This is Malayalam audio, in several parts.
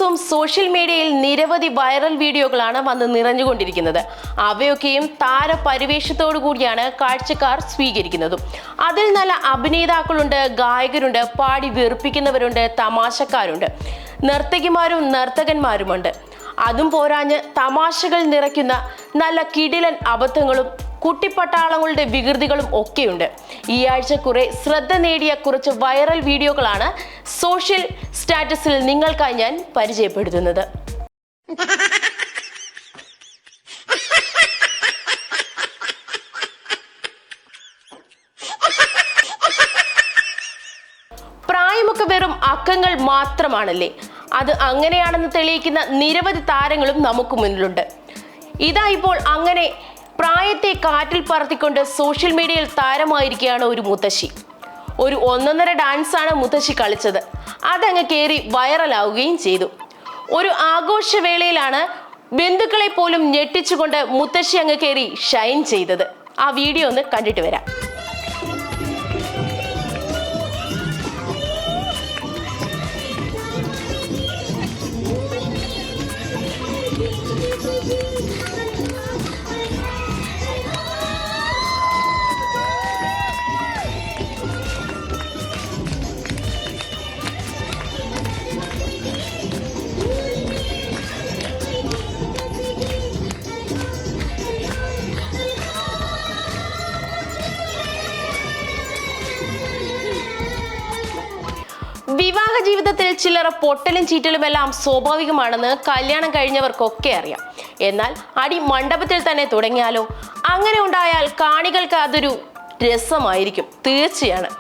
ദിവസവും സോഷ്യൽ മീഡിയയിൽ നിരവധി വൈറൽ വീഡിയോകളാണ് വന്ന് നിറഞ്ഞുകൊണ്ടിരിക്കുന്നത്. അവയൊക്കെയും താരപരിവേഷത്തോടു കൂടിയാണ് കാഴ്ചക്കാർ സ്വീകരിക്കുന്നതും. അതിൽ നല്ല അഭിനേതാക്കളുണ്ട്, ഗായകരുണ്ട്, പാടി വെറുപ്പിക്കുന്നവരുണ്ട്, തമാശക്കാരുണ്ട്, നർത്തകിമാരും നർത്തകന്മാരുമുണ്ട്. അതും പോരാഞ്ഞ് തമാശകൾ നിറയ്ക്കുന്ന നല്ല കിടിലൻ അബദ്ധങ്ങളും കുട്ടിപ്പട്ടാളങ്ങളുടെ വികൃതികളും ഒക്കെയുണ്ട്. ഈ ആഴ്ച കുറെ ശ്രദ്ധ നേടിയ കുറച്ച് വൈറൽ വീഡിയോകളാണ് സോഷ്യൽ സ്റ്റാറ്റസിൽ നിങ്ങൾക്കായി ഞാൻ പരിചയപ്പെടുത്തുന്നത്. പ്രായമൊക്കെ വെറും അക്കങ്ങൾ മാത്രമാണല്ലേ? അത് അങ്ങനെയാണെന്ന് തെളിയിക്കുന്ന നിരവധി താരങ്ങളും നമുക്ക് മുന്നിലുണ്ട്. ഇതാ ഇപ്പോൾ അങ്ങനെ പ്രായത്തെ കാറ്റിൽ പറത്തിക്കൊണ്ട് സോഷ്യൽ മീഡിയയിൽ താരമായിരിക്കുകയാണ് ഒരു മുത്തശ്ശി. ഒരു ഒന്നൊന്നര ഡാൻസാണ് മുത്തശ്ശി കളിച്ചത്. അതങ്ങ് കയറി വൈറലാവുകയും ചെയ്തു. ഒരു ആഘോഷവേളയിലാണ് ബന്ധുക്കളെ പോലും ഞെട്ടിച്ചുകൊണ്ട് മുത്തശ്ശി അങ്ങ് കയറി ഷൈൻ ചെയ്തത്. ആ വീഡിയോ ഒന്ന് കണ്ടിട്ട് വരാം. വിവാഹ ജീവിതത്തിൽ ചിലർ പൊട്ടലും ചീറ്റലും എല്ലാം സ്വാഭാവികമാണെന്ന് കല്യാണം കഴിഞ്ഞവർക്കൊക്കെ അറിയാം. എന്നാൽ അടി മണ്ഡപത്തിൽ തന്നെ തുടങ്ങിയാലോ? അങ്ങനെ ഉണ്ടായാൽ കാണികൾക്ക് അതൊരു രസമായിരിക്കും, തീർച്ചയാണ്.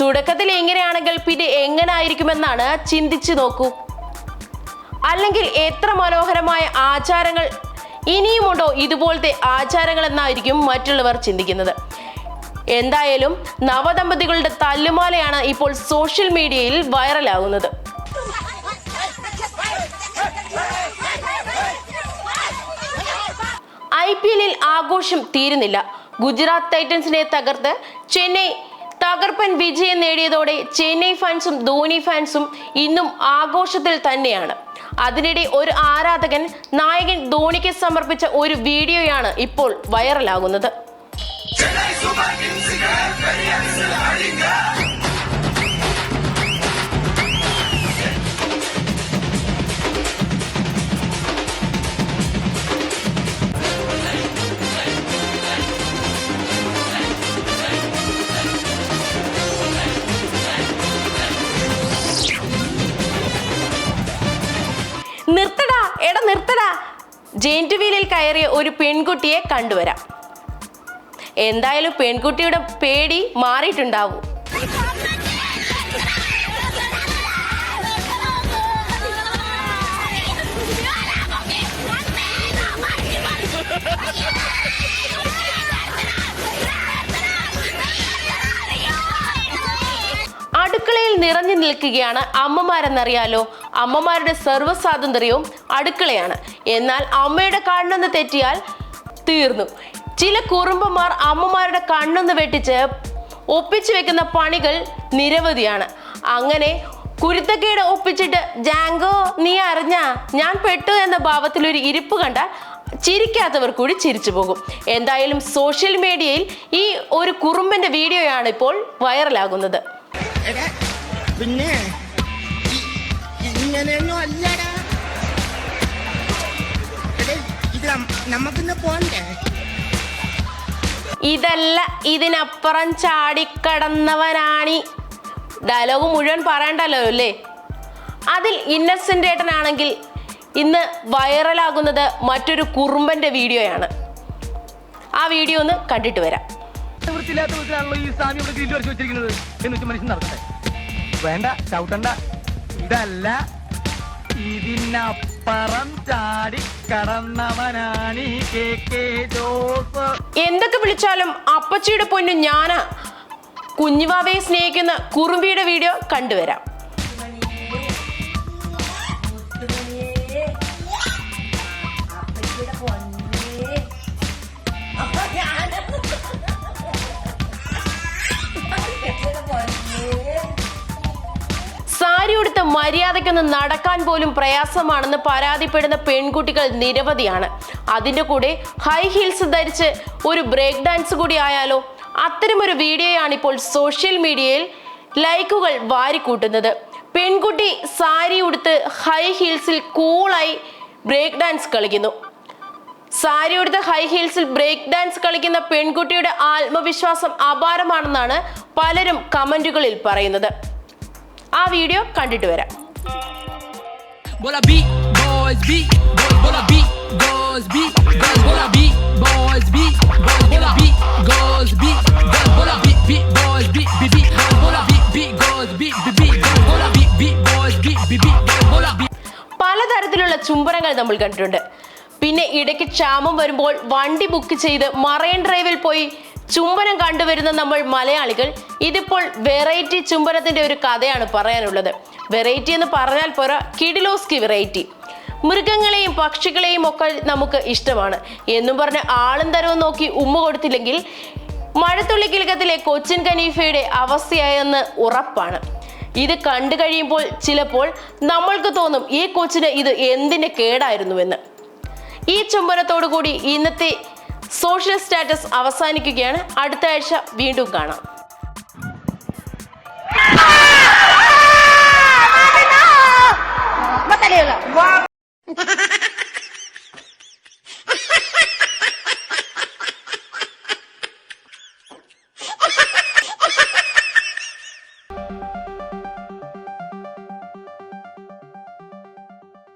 തുടക്കത്തിൽ എങ്ങനെയാണെങ്കിൽ പിന്നെ എങ്ങനായിരിക്കുമെന്നാണ് ചിന്തിച്ചു നോക്കൂ. അല്ലെങ്കിൽ എത്ര മനോഹരമായ ആചാരങ്ങൾ ഇനിയുമുണ്ടോ ഇതുപോലത്തെ ആചാരങ്ങൾ എന്നായിരിക്കും മറ്റുള്ളവർ ചിന്തിക്കുന്നത്. എന്തായാലും നവദമ്പതികളുടെ തല്ലുമാലയാണ് ഇപ്പോൾ സോഷ്യൽ മീഡിയയിൽ വൈറലാകുന്നത്. IPL-ൽ ആഘോഷം തീരുന്നില്ല. ഗുജറാത്ത് ടൈറ്റൻസിനെ തകർത്ത് ചെന്നൈ തകർപ്പൻ വിജയം നേടിയതോടെ ചെന്നൈ ഫാൻസും ധോണി ഫാൻസും ഇന്നും ആഘോഷത്തിൽ തന്നെയാണ്. അതിനിടെ ഒരു ആരാധകൻ നായകൻ ധോണിക്ക് സമർപ്പിച്ച ഒരു വീഡിയോയാണ് ഇപ്പോൾ വൈറലാകുന്നത്. നിർത്തടാ, എടാ നിർത്തടാ. ജെയിന്റ് വീലിൽ കയറിയ ഒരു പെൺകുട്ടിയെ കണ്ടുവരാം. എന്തായാലും പെൺകുട്ടിയുടെ പേടി മാറിയിട്ടുണ്ടാവും. അടുക്കളയിൽ നിറഞ്ഞു നിൽക്കുകയാണ് അമ്മമാരെന്നറിയാലോ. അമ്മമാരുടെ സർവ്വ സ്വാതന്ത്ര്യവും അടുക്കളയാണ്. എന്നാൽ അമ്മയുടെ കണ്ണൊന്ന് തെറ്റിയാൽ തീർന്നു. ചില കുറുമ്പന്മാർ അമ്മമാരുടെ കണ്ണൊന്ന് വെട്ടിച്ച് ഒപ്പിച്ചു വെക്കുന്ന പണികൾ നിരവധിയാണ്. അങ്ങനെ കുരുത്തക്കേട് ഒപ്പിച്ചിട്ട് ജാങ്കോ നീ അറിഞ്ഞാ ഞാൻ പെട്ടു എന്ന ഭാവത്തിൽ ഒരു ഇരിപ്പ് കണ്ടാൽ ചിരിക്കാത്തവർ കൂടി ചിരിച്ചു പോകും. എന്തായാലും സോഷ്യൽ മീഡിയയിൽ ഈ ഒരു കുറുമ്പന്റെ വീഡിയോയാണ് ഇപ്പോൾ വൈറലാകുന്നത്. പിന്നെ ഇങ്ങനെയൊന്നും അല്ലടാ, ഇത് നമുക്കിന്ന് പോണ്ടേ? ഇതല്ല, ഇതിനപ്പുറം ചാടിക്കടന്നവനാണി. ഡയലോഗ് മുഴുവൻ പറയണ്ടല്ലോ അല്ലേ? അതിൽ ഇന്നസെന്റ് ഏട്ടനാണെങ്കിൽ ഇന്ന് വൈറലാകുന്നത് മറ്റൊരു കുറുമ്പന്റെ വീഡിയോയാണ്. ആ വീഡിയോ ഒന്ന് കണ്ടിട്ട് വരാം. ഈ സ്വാമി ഇവിടെ ഗ്രില്ല് വരച്ച് വെച്ചിരിക്കുന്നത് എന്ന് വെച്ച് മനുഷ്യൻ നടക്കട്ടെ. വേണ്ട, ചവിട്ടണ്ട. ഇതല്ല, ഇതിനപ്പുറം ചാടി കടന്നവനാണ് KK ജോസ്. എന്തൊക്കെ വിളിച്ചാലും അപ്പച്ചിയുടെ പൊന്നു ഞാനാ. കുഞ്ഞുവാവയെ സ്നേഹിക്കുന്ന കുറുമ്പിയുടെ വീഡിയോ കണ്ടുവരാം. സാരി ഉടുത്ത മര്യാദയ്ക്കൊന്ന് നടക്കാൻ പോലും പ്രയാസമാണെന്ന് പരാതിപ്പെടുന്ന പെൺകുട്ടികൾ നിരവധിയാണ്. അതിൻ്റെ കൂടെ ഹൈ ഹീൽസ് ധരിച്ച് ഒരു ബ്രേക്ക് ഡാൻസ് കൂടി ആയാലോ? അത്തരമൊരു വീഡിയോയാണ് ഇപ്പോൾ സോഷ്യൽ മീഡിയയിൽ ലൈക്കുകൾ വാരിക്കൂട്ടുന്നത്. പെൺകുട്ടി സാരി ഉടുത്ത് ഹൈ ഹീൽസിൽ കൂളായി ബ്രേക്ക് ഡാൻസ് കളിക്കുന്നു. സാരി ഉടുത്ത് ഹൈ ഹീൽസിൽ ബ്രേക്ക് ഡാൻസ് കളിക്കുന്ന പെൺകുട്ടിയുടെ ആത്മവിശ്വാസം അപാരമാണെന്നാണ് പലരും കമന്റുകളിൽ പറയുന്നത്. ആ വീഡിയോ കണ്ടിട്ട് വരാം. Bola beat, boys beat, boys bola beat, girls beat, girls bola beat, boys beat, boys bola beat, girls beat, girls bola beat, beat, boys beat, beat, beat, girls bola beat, beat, girls beat, beat, beat, girls bola beat, beat, boys beat, beat, beat, girls bola beat. പലതരത്തിലുള്ള ചുംബനങ്ങൾ നമ്മൾ കണ്ടിട്ടുണ്ട്. പിന്നെ ഇടയ്ക്ക് ക്ഷാമം വരുമ്പോൾ വണ്ടി ബുക്ക് ചെയ്ത് മറൈൻ ഡ്രൈവിൽ പോയി ചുംബനം കണ്ടുവരുന്ന നമ്മൾ മലയാളികൾ ഇതിപ്പോൾ വെറൈറ്റി ചുംബനത്തിന്റെ ഒരു കഥയാണ് പറയാനുള്ളത്. വെറൈറ്റി എന്ന് പറഞ്ഞാൽ പോരാ, കിഡിലോസ്കി വെറൈറ്റി. മൃഗങ്ങളെയും പക്ഷികളെയും ഒക്കെ നമുക്ക് ഇഷ്ടമാണ് എന്നും പറഞ്ഞ് ആളും തരവും നോക്കി ഉമ്മ കൊടുത്തില്ലെങ്കിൽ മഴത്തുള്ളി കിലുക്കത്തിലെ കൊച്ചിൻ കനീഫയുടെ അവസ്ഥയായെന്ന് ഉറപ്പാണ്. ഇത് കണ്ടു കഴിയുമ്പോൾ ചിലപ്പോൾ നമ്മൾക്ക് തോന്നും ഈ കൊച്ചിന് ഇത് എന്തിന്റെ കേടായിരുന്നുവെന്ന്. ഈ ചുംബനത്തോടു കൂടി ഇന്നത്തെ സോഷ്യൽ സ്റ്റാറ്റസ് അവസാനിക്കുകയാണ്. അടുത്ത ആഴ്ച വീണ്ടും കാണാം.